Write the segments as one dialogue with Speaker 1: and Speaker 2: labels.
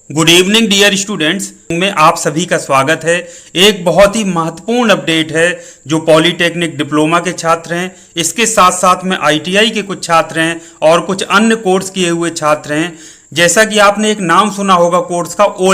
Speaker 1: Good evening dear students, में आप सभी का स्वागत है। एक बहुत ही महत्वपूर्ण अपडेट है जो पॉलीटेक्निक डिप्लोमा के छात्र हैं, इसके साथ साथ में आईटीआई के कुछ छात्र हैं और कुछ अन्य कोर्स किए हुए छात्र हैं। जैसा कि आपने एक नाम सुना होगा कोर्स का, ओ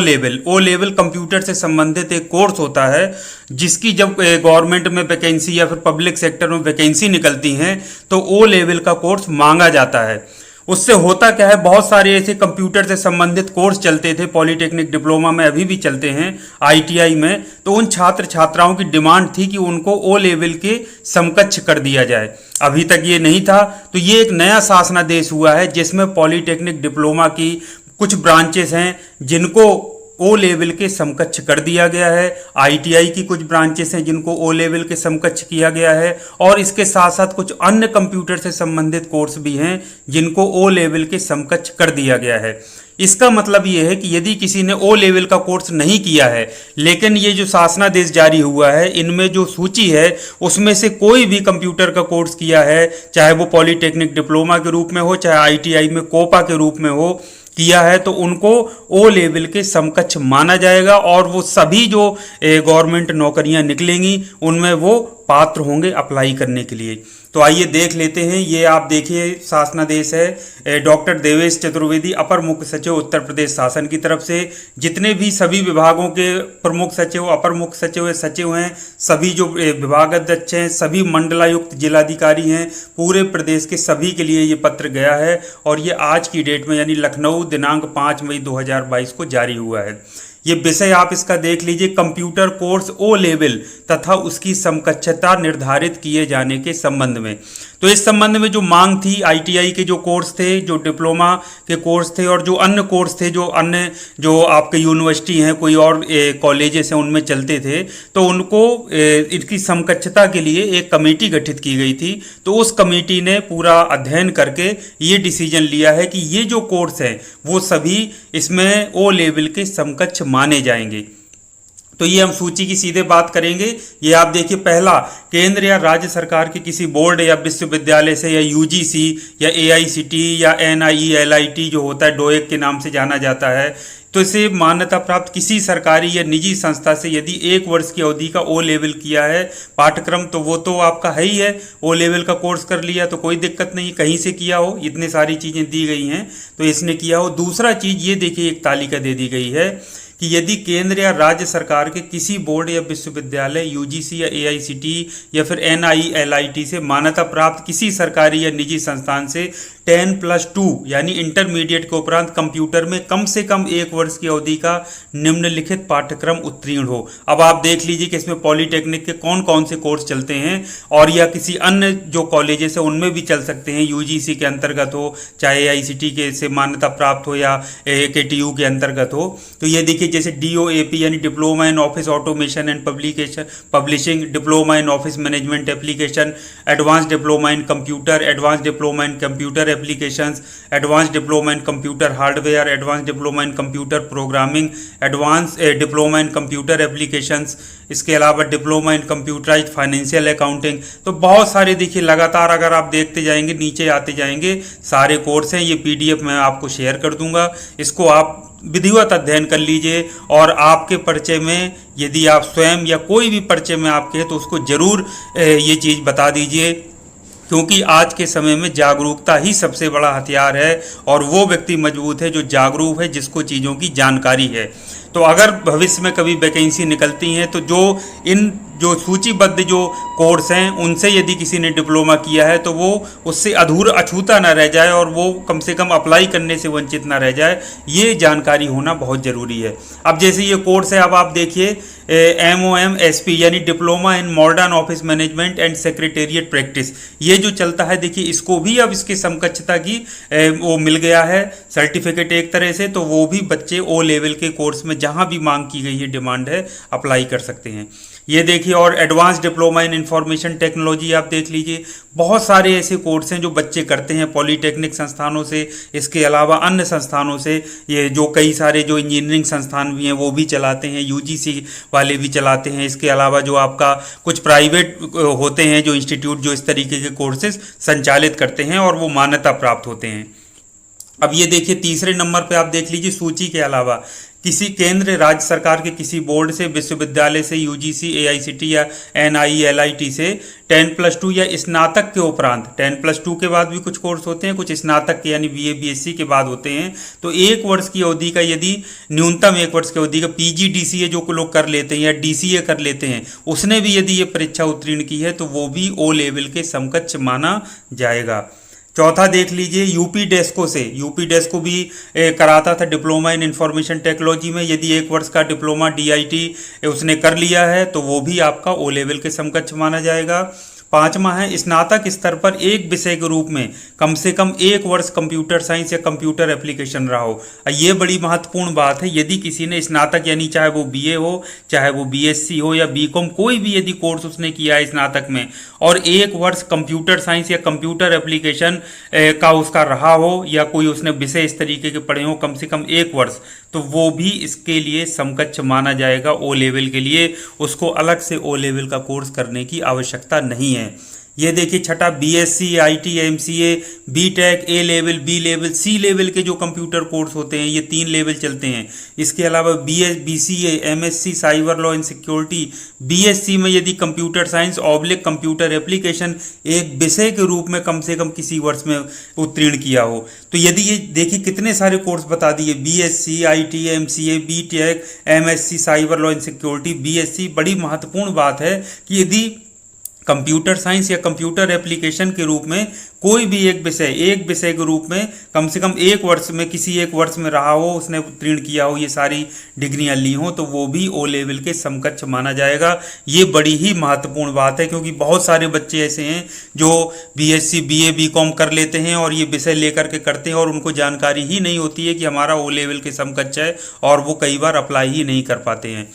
Speaker 1: लेवल कंप्यूटर से संबंधित एक कोर्स होता है, जिसकी जब गवर्नमेंट में वैकेंसी या फिर पब्लिक सेक्टर में वैकेंसी निकलती हैं तो ओ लेवल का कोर्स मांगा जाता है। उससे होता क्या है, बहुत सारे ऐसे कंप्यूटर से संबंधित कोर्स चलते थे पॉलीटेक्निक डिप्लोमा में, अभी भी चलते हैं आईटीआई में। तो उन छात्र छात्राओं की डिमांड थी कि उनको ओ लेवल के समकक्ष कर दिया जाए। अभी तक ये नहीं था, तो ये एक नया शासनादेश हुआ है जिसमें पॉलीटेक्निक डिप्लोमा की कुछ ब्रांचेस हैं जिनको ओ लेवल के समकक्ष कर दिया गया है। आईटीआई की कुछ ब्रांचेस हैं जिनको ओ लेवल के समकक्ष किया गया है, और इसके साथ साथ कुछ अन्य कंप्यूटर से संबंधित कोर्स भी हैं जिनको ओ लेवल के समकक्ष कर दिया गया है। इसका मतलब ये है कि यदि किसी ने ओ लेवल का कोर्स नहीं किया है, लेकिन ये जो शासनादेश जारी हुआ है, इनमें जो सूची है उसमें से कोई भी कंप्यूटर का कोर्स किया है, चाहे वो पॉलीटेक्निक डिप्लोमा के रूप में हो, चाहे आईटीआई में कोपा के रूप में हो किया है, तो उनको ओ लेवल के समकक्ष माना जाएगा और वो सभी जो गवर्नमेंट नौकरियां निकलेंगी उनमें वो पात्र होंगे अप्लाई करने के लिए। तो आइए देख लेते हैं। ये आप देखिए शासनादेश है डॉक्टर देवेश चतुर्वेदी, अपर मुख्य सचिव उत्तर प्रदेश शासन की तरफ से। जितने भी सभी विभागों के प्रमुख सचिव, अपर मुख्य सचिव, सचिव हैं, सभी जो विभागाध्यक्ष हैं, सभी मंडलायुक्त जिलाधिकारी हैं, पूरे प्रदेश के सभी के लिए ये पत्र गया है और ये आज की डेट में यानी लखनऊ दिनांक 5 मई 2022 को जारी हुआ है। ये विषय आप इसका देख लीजिए, कंप्यूटर कोर्स ओ लेवल तथा उसकी समकक्षता निर्धारित किए जाने के संबंध में। तो इस संबंध में जो मांग थी, आईटीआई के जो कोर्स थे, जो डिप्लोमा के कोर्स थे और जो अन्य कोर्स थे, जो अन्य जो आपके यूनिवर्सिटी हैं, कोई और कॉलेजेस हैं, उनमें चलते थे, तो उनको इनकी समकक्षता के लिए एक कमेटी गठित की गई थी। तो उस कमेटी ने पूरा अध्ययन करके ये डिसीजन लिया है कि ये जो कोर्स हैं वो सभी इसमें ओ लेवल के समकक्ष माने जाएंगे। तो ये हम सूची की सीधे बात करेंगे। ये आप देखिए, पहला, केंद्र या राज्य सरकार के किसी बोर्ड या विश्वविद्यालय से, या यूजीसी या एआईसीटी या एनआईईएलआईटी जो होता है, डोएक के नाम से जाना जाता है, तो इसे मान्यता प्राप्त किसी सरकारी या निजी संस्था से यदि 1 वर्ष की अवधि का ओ लेवल किया है पाठ्यक्रम, तो वो तो आपका है ही है। ओ लेवल का कोर्स कर लिया तो कोई दिक्कत नहीं, कहीं से किया हो, इतनी सारी चीज़ें दी गई हैं तो इसने किया हो। दूसरा चीज़ ये देखिए, एक तालिका दे दी गई है कि यदि केंद्र या राज्य सरकार के किसी बोर्ड या विश्वविद्यालय, यूजीसी या एआईसीटी या फिर एनआईईएलआईटी से मान्यता प्राप्त किसी सरकारी या निजी संस्थान से 10+2 यानी इंटरमीडिएट के उपरांत कंप्यूटर में कम से कम 1 वर्ष की अवधि का निम्नलिखित पाठ्यक्रम उत्तीर्ण हो। अब आप देख लीजिए कि इसमें पॉलीटेक्निक के कौन कौन से कोर्स चलते हैं, और या किसी अन्य जो कॉलेजेस है उनमें भी चल सकते हैं, यूजीसी के अंतर्गत हो, चाहे एआईसीटी के से मान्यता प्राप्त हो या केटीयू के अंतर्गत हो। तो ये देखिए, जैसे डीओएपी यानी diploma in office automation and publishing, diploma in office management application, advance diploma in computer, advance diploma in computer applications, advance diploma in computer hardware, advance diploma in computer programming, advance diploma in computer applications, इसके अलावा diploma in computerised financial accounting. तो बहुत सारे देखिए, लगातार अगर आप देखते जाएंगे, नीचे आते जाएंगे, सारे कोर्स हैं। ये पीडीएफ मैं आपको शेयर कर दूंगा, इसको आप विधिवत अध्ययन कर लीजिए, और आपके परिचय में यदि आप स्वयं या कोई भी परिचय में आपके है तो उसको जरूर ये चीज़ बता दीजिए, क्योंकि आज के समय में जागरूकता ही सबसे बड़ा हथियार है, और वो व्यक्ति मजबूत है जो जागरूक है, जिसको चीज़ों की जानकारी है। तो अगर भविष्य में कभी वैकेंसी निकलती हैं तो जो सूचीबद्ध जो कोर्स हैं उनसे यदि किसी ने डिप्लोमा किया है तो वो उससे अछूता ना रह जाए, और वो कम से कम अप्लाई करने से वंचित ना रह जाए, ये जानकारी होना बहुत ज़रूरी है। अब जैसे ये कोर्स है, अब आप देखिए MOMSP यानी diploma in modern office management and secretariat practice, ये जो चलता है देखिए, इसको भी अब इसके समकक्षता की वो मिल गया है सर्टिफिकेट एक तरह से। तो वो भी बच्चे ओ लेवल के कोर्स में जहाँ भी मांग की गई है, डिमांड है, अप्लाई कर सकते हैं। ये देखिए, और advance diploma in information technology आप देख लीजिए, बहुत सारे ऐसे कोर्स हैं जो बच्चे करते हैं पॉलीटेक्निक संस्थानों से, इसके अलावा अन्य संस्थानों से। ये जो कई सारे जो इंजीनियरिंग संस्थान भी हैं वो भी चलाते हैं, यूजीसी वाले भी चलाते हैं। इसके अलावा जो आपका कुछ प्राइवेट होते हैं जो इंस्टीट्यूट जो इस तरीके के कोर्सेज संचालित करते हैं और वो मान्यता प्राप्त होते हैं। अब ये देखिए तीसरे नंबर पे आप देख लीजिए सूची के अलावा किसी केंद्र राज्य सरकार के किसी बोर्ड से, विश्वविद्यालय से, यूजीसी, एआईसीटी या एनआईएलआईटी से 10+2 या स्नातक के उपरांत, 10+2 के बाद भी कुछ कोर्स होते हैं, कुछ स्नातक के यानी बीए बीएससी के बाद होते हैं, तो 1 वर्ष की अवधि का, यदि न्यूनतम 1 वर्ष की अवधि का पीजीडीसीए जो लोग कर लेते हैं या डीसीए कर लेते हैं, उसने भी यदि ये परीक्षा उत्तीर्ण की है तो वो भी ओ लेवल के समकक्ष माना जाएगा। चौथा देख लीजिए यूपी डेस्को से, यूपी डेस्को भी कराता था डिप्लोमा इन इंफॉर्मेशन टेक्नोलॉजी में, यदि 1 वर्ष का डिप्लोमा डीआईटी उसने कर लिया है तो वो भी आपका ओ लेवल के समकक्ष माना जाएगा। पांचवा है स्नातक स्तर पर एक विषय के रूप में कम से कम 1 वर्ष कंप्यूटर साइंस या कंप्यूटर एप्लीकेशन रहा हो। ये बड़ी महत्वपूर्ण बात है, यदि किसी ने स्नातक यानी चाहे वो बीए हो, चाहे वो बीएससी हो या बीकॉम, कोई भी यदि कोर्स उसने किया है स्नातक में और 1 वर्ष कंप्यूटर साइंस या कंप्यूटर एप्लीकेशन का उसका रहा हो या कोई उसने विषय इस तरीके के पढ़े हो कम से कम 1 वर्ष, तो वो भी इसके लिए समकक्ष माना जाएगा ओ लेवल के लिए। उसको अलग से ओ लेवल का कोर्स करने की आवश्यकता नहीं है। ये देखिए छठा BSc, IT, MCA, BTech, A level, B level, C level के जो कंप्यूटर कोर्स होते हैं ये 3 लेवल चलते हैं। इसके अलावा BCA, MSc cyber law and security, BSc में यदि computer science oblique computer application एक विषय के रूप में कम से कम किसी वर्ष में उत्तीर्ण किया हो, तो यदि ये देखिए कितने सारे कोर्स बता दिए, BSc, IT, MCA, BTech, MSc cyber law and security, BSc. बड़ी महत्वपूर्ण बात है कि यदि कंप्यूटर साइंस या कंप्यूटर एप्लीकेशन के रूप में कोई भी एक विषय के रूप में कम से कम 1 वर्ष में किसी 1 वर्ष में रहा हो, उसने उत्तीर्ण किया हो, ये सारी डिग्रियां ली हो, तो वो भी ओ लेवल के समकक्ष माना जाएगा। ये बड़ी ही महत्वपूर्ण बात है क्योंकि बहुत सारे बच्चे ऐसे हैं जो बीएससी, बीए, बीकॉम कर लेते हैं और ये विषय लेकर के करते हैं और उनको जानकारी ही नहीं होती है कि हमारा ओ लेवल के समकक्ष है और वो कई बार अप्लाई ही नहीं कर पाते हैं।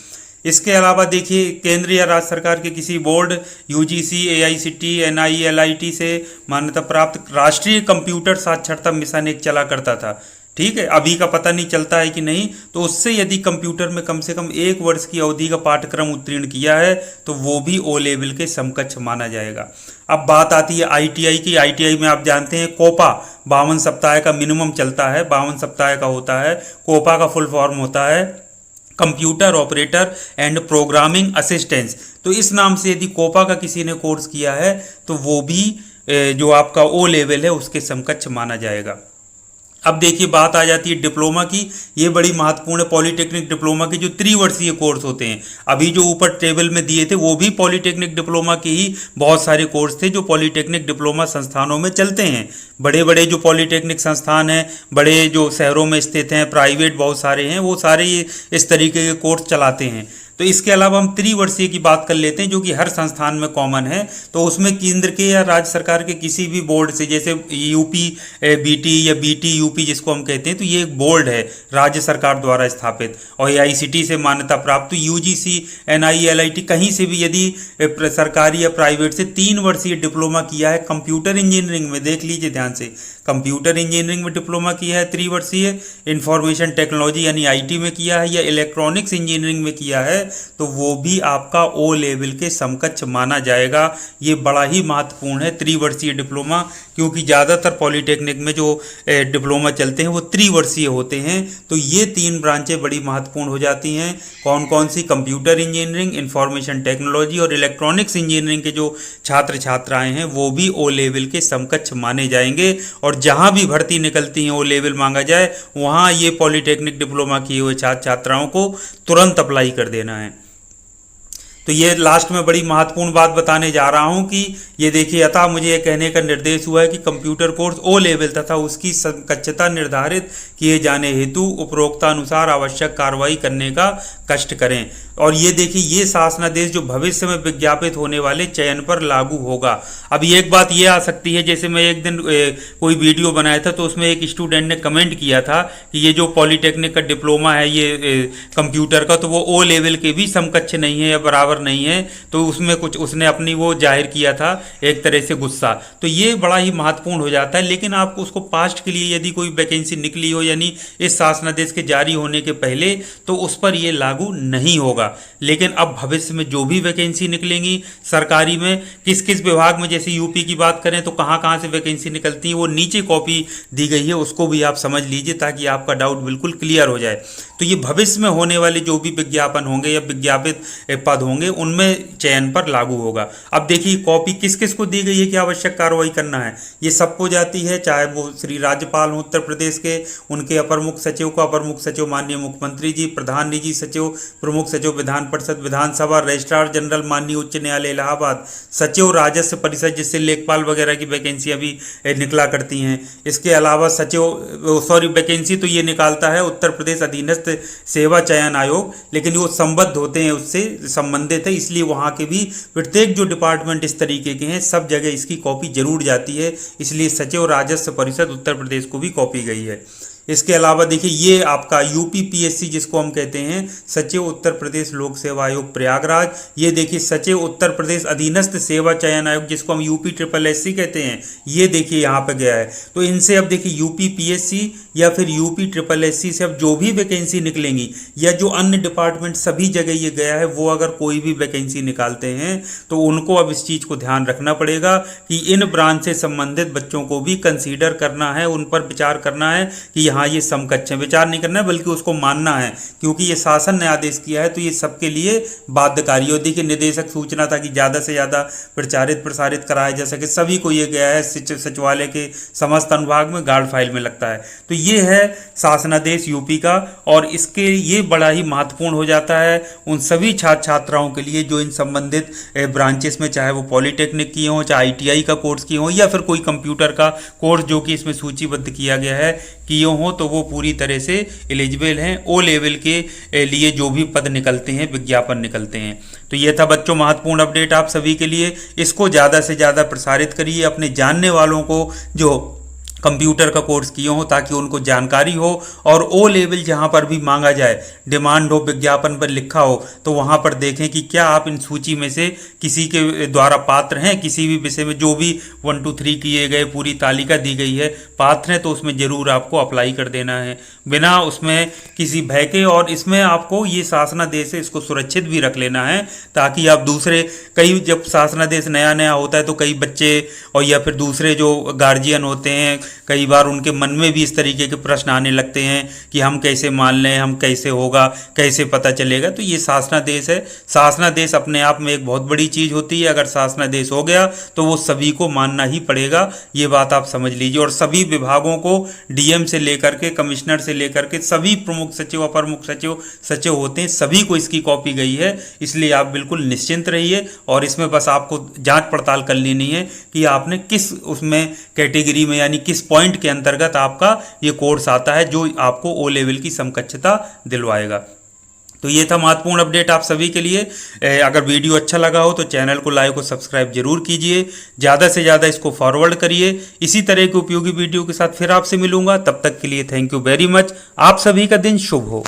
Speaker 1: इसके अलावा देखिए केंद्र या राज्य सरकार के किसी बोर्ड, यूजीसी, एआईसीटी, एनआईएलआईटी से मान्यता प्राप्त राष्ट्रीय कंप्यूटर साक्षरता मिशन एक चला करता था, ठीक है, अभी का पता नहीं चलता है कि नहीं, तो उससे यदि कंप्यूटर में कम से कम 1 वर्ष की अवधि का पाठ्यक्रम उत्तीर्ण किया है तो वो भी ओ लेवल के समकक्ष माना जाएगा। अब बात आती है आईटीआई की। आईटीआई में आप जानते हैं कोपा 52 सप्ताह का मिनिमम चलता है, 52 सप्ताह का होता है। कोपा का फुल फॉर्म होता है computer operator and programming assistance. तो इस नाम से यदि कोपा का किसी ने कोर्स किया है तो वो भी जो आपका ओ लेवल है उसके समकक्ष माना जाएगा। अब देखिए बात आ जाती है डिप्लोमा की। ये बड़ी महत्वपूर्ण है, पॉलीटेक्निक डिप्लोमा के जो 3 वर्षीय कोर्स होते हैं। अभी जो ऊपर टेबल में दिए थे वो भी पॉलीटेक्निक डिप्लोमा के ही बहुत सारे कोर्स थे जो पॉलीटेक्निक डिप्लोमा संस्थानों में चलते हैं। बड़े बड़े जो पॉलीटेक्निक संस्थान हैं, बड़े जो शहरों में स्थित हैं, प्राइवेट बहुत सारे हैं, वो सारे इस तरीके के कोर्स चलाते हैं। तो इसके अलावा हम 3 वर्षीय की बात कर लेते हैं जो कि हर संस्थान में कॉमन है। तो उसमें केंद्र के या राज्य सरकार के किसी भी बोर्ड से, जैसे यूपी बीटी या बीटी यूपी जिसको हम कहते हैं, तो ये एक बोर्ड है राज्य सरकार द्वारा स्थापित और एआईसीटी से मान्यता प्राप्त। तो यूजीसी, एनआईएलआईटी कहीं से भी यदि सरकारी या प्राइवेट से 3 वर्षीय डिप्लोमा किया है कंप्यूटर इंजीनियरिंग में, देख लीजिए ध्यान से, कंप्यूटर इंजीनियरिंग में डिप्लोमा किया है 3 वर्षीय, इंफॉर्मेशन टेक्नोलॉजी यानी आईटी में किया है या इलेक्ट्रॉनिक्स इंजीनियरिंग में किया है, तो वो भी आपका ओ लेवल के समकक्ष माना जाएगा। ये बड़ा ही महत्वपूर्ण है 3 वर्षीय डिप्लोमा, क्योंकि ज़्यादातर पॉलीटेक्निक में जो डिप्लोमा चलते हैं वो 3 वर्षीय होते हैं। तो ये 3 ब्रांचें बड़ी महत्वपूर्ण हो जाती हैं। कौन कौन सी? कंप्यूटर इंजीनियरिंग, इंफॉर्मेशन टेक्नोलॉजी और इलेक्ट्रॉनिक्स इंजीनियरिंग के जो छात्र छात्राएं हैं वो भी ओ लेवल के समकक्ष माने जाएंगे। और जहाँ भी भर्ती निकलती हैं ओ लेवल मांगा जाए, वहाँ ये पॉलीटेक्निक डिप्लोमा किए हुए छात्र छात्राओं को तुरंत अप्लाई कर देना है। तो ये लास्ट में बड़ी महत्वपूर्ण बात बताने जा रहा हूं कि ये देखिए, अतः मुझे ये कहने का निर्देश हुआ है कि कंप्यूटर कोर्स ओ लेवल तथा उसकी समकक्षता निर्धारित किए जाने हेतु उपरोक्तानुसार आवश्यक कार्रवाई करने का कष्ट करें। और ये देखिए, ये शासनादेश जो भविष्य में विज्ञापित होने वाले चयन पर लागू होगा। अभी एक बात ये आ सकती है, जैसे मैं एक दिन कोई वीडियो बनाया था तो उसमें एक स्टूडेंट ने कमेंट किया था कि ये जो पॉलीटेक्निक का डिप्लोमा है ये कंप्यूटर का, तो वो ओ लेवल के भी समकक्ष नहीं है या बराबर नहीं है। तो उसमें कुछ उसने अपनी वो जाहिर किया था एक तरह से गुस्सा। तो ये बड़ा ही महत्वपूर्ण हो जाता है। लेकिन आपको उसको पास्ट के लिए यदि कोई वैकेंसी निकली हो, यानी इस शासनादेश के जारी होने के पहले, तो उस पर ये लागू लागू नहीं होगा। लेकिन अब भविष्य में जो भी वैकेंसी निकलेंगी सरकारी में, किस किस विभाग में, जैसे यूपी की बात करें तो कहाँ कहाँ से वैकेंसी निकलती है, वो नीचे कॉपी दी गई है, उसको भी आप समझ लीजिए ताकि आपका डाउट बिल्कुल क्लियर हो जाए। तो ये भविष्य में होने वाले जो भी विज्ञापन होंगे या विज्ञापित पद होंगे उनमें चयन पर लागू होगा। अब देखिए कॉपी किस किस को दी गई है, क्या आवश्यक कार्रवाई करना है, ये सबको जाती है, चाहे वो श्री राज्यपाल हो उत्तर प्रदेश के, उनके अपर मुख्य सचिव को, अपर मुख्य सचिव माननीय मुख्यमंत्री जी, प्रधान निजी सचिव, प्रमुख सचिव विधान परिषद विधानसभा, रजिस्ट्रार जनरल माननीय उच्च न्यायालय इलाहाबाद, सचिव राजस्व परिषद जिससे लेखपाल वगैरह की वैकेंसी अभी निकला करती हैं। इसके अलावा वैकेंसी तो ये निकालता है उत्तर प्रदेश अधीनस्थ सेवा चयन आयोग, लेकिन वो संबद्ध होते हैं, उससे संबंधित है, इसलिए वहाँ के भी प्रत्येक जो डिपार्टमेंट इस तरीके के हैं सब जगह इसकी कॉपी जरूर जाती है, इसलिए सचिव राजस्व परिषद उत्तर प्रदेश को भी कॉपी गई है। इसके अलावा देखिए ये आपका यूपीपीएससी जिसको हम कहते हैं, सचिव उत्तर प्रदेश लोक सेवा आयोग प्रयागराज, ये देखिए सचिव उत्तर प्रदेश अधीनस्थ सेवा चयन आयोग जिसको हम यूपीएससी कहते हैं, ये देखिए यहाँ पे गया है। तो इनसे अब देखिए यूपीपीएससी या फिर यूपीएससी से अब जो भी वैकेंसी निकलेंगी या जो अन्य डिपार्टमेंट सभी जगह ये गया है, वो अगर कोई भी वैकेंसी निकालते हैं तो उनको अब इस चीज़ को ध्यान रखना पड़ेगा कि इन ब्रांच से संबंधित बच्चों को भी कंसीडर करना है, उन पर विचार करना है कि हाँ ये समकक्ष है, विचार नहीं करना है बल्कि उसको मानना है, क्योंकि ये शासन ने आदेश किया है तो ये सबके लिए बाध्यकारी है। देखिए निदेशक सूचना था कि ज़्यादा से ज़्यादा प्रचारित प्रसारित कराया जा सके, सभी को ये गया है, सचिवालय के समस्त अनुभाग में गार्ड फाइल में लगता है। तो ये है शासनादेश यूपी का, और इसके ये बड़ा ही महत्वपूर्ण हो जाता है उन सभी छात्र छात्राओं के लिए जो इन संबंधित ब्रांचेस में, चाहे वो पॉलीटेक्निक की हों, चाहे ITI का कोर्स की हों या फिर कोई कंप्यूटर का कोर्स जो कि इसमें सूचीबद्ध किया गया है किए हों, तो वो पूरी तरह से एलिजिबल हैं ओ लेवल के लिए जो भी पद निकलते हैं, विज्ञापन निकलते हैं। तो ये था बच्चों महत्वपूर्ण अपडेट आप सभी के लिए। इसको ज़्यादा से ज़्यादा प्रसारित करिए अपने जानने वालों को जो कंप्यूटर का कोर्स किए हो, ताकि उनको जानकारी हो, और ओ लेवल जहाँ पर भी मांगा जाए, डिमांड हो, विज्ञापन पर लिखा हो, तो वहाँ पर देखें कि क्या आप इन सूची में से किसी के द्वारा पात्र हैं, किसी भी विषय में जो भी 1 2 3 किए गए पूरी तालिका दी गई है, पात्र हैं तो उसमें ज़रूर आपको अप्लाई कर देना है बिना उसमें किसी भय के। और इसमें आपको ये शासनादेश है इसको सुरक्षित भी रख लेना है, ताकि आप दूसरे कई जब शासनादेश नया नया होता है तो कई बच्चे और या फिर दूसरे जो गार्जियन होते हैं, कई बार उनके मन में भी इस तरीके के प्रश्न आने लगते हैं कि हम कैसे मान लें, हम कैसे होगा, कैसे पता चलेगा। तो ये शासनादेश है, शासनादेश अपने आप में एक बहुत बड़ी चीज़ होती है। अगर शासनादेश हो गया तो वो सभी को मानना ही पड़ेगा, ये बात आप समझ लीजिए। और सभी विभागों को DM से लेकर के कमिश्नर से लेकर के सभी प्रमुख सचिव, अपर मुख्य सचिव होते हैं, सभी को इसकी कॉपी गई है, इसलिए आप बिल्कुल निश्चिंत रहिए। और इसमें बस आपको जांच पड़ताल कर लेनी है कि आपने किस उसमें कैटेगरी में यानी किस पॉइंट के अंतर्गत आपका ये कोर्स आता है जो आपको ओ लेवल की समकक्षता दिलवाएगा। तो ये था महत्वपूर्ण अपडेट आप सभी के लिए। अगर वीडियो अच्छा लगा हो तो चैनल को लाइक और सब्सक्राइब जरूर कीजिए, ज़्यादा से ज़्यादा इसको फॉरवर्ड करिए। इसी तरह की उपयोगी वीडियो के साथ फिर आपसे मिलूंगा, तब तक के लिए थैंक यू वेरी मच। आप सभी का दिन शुभ हो।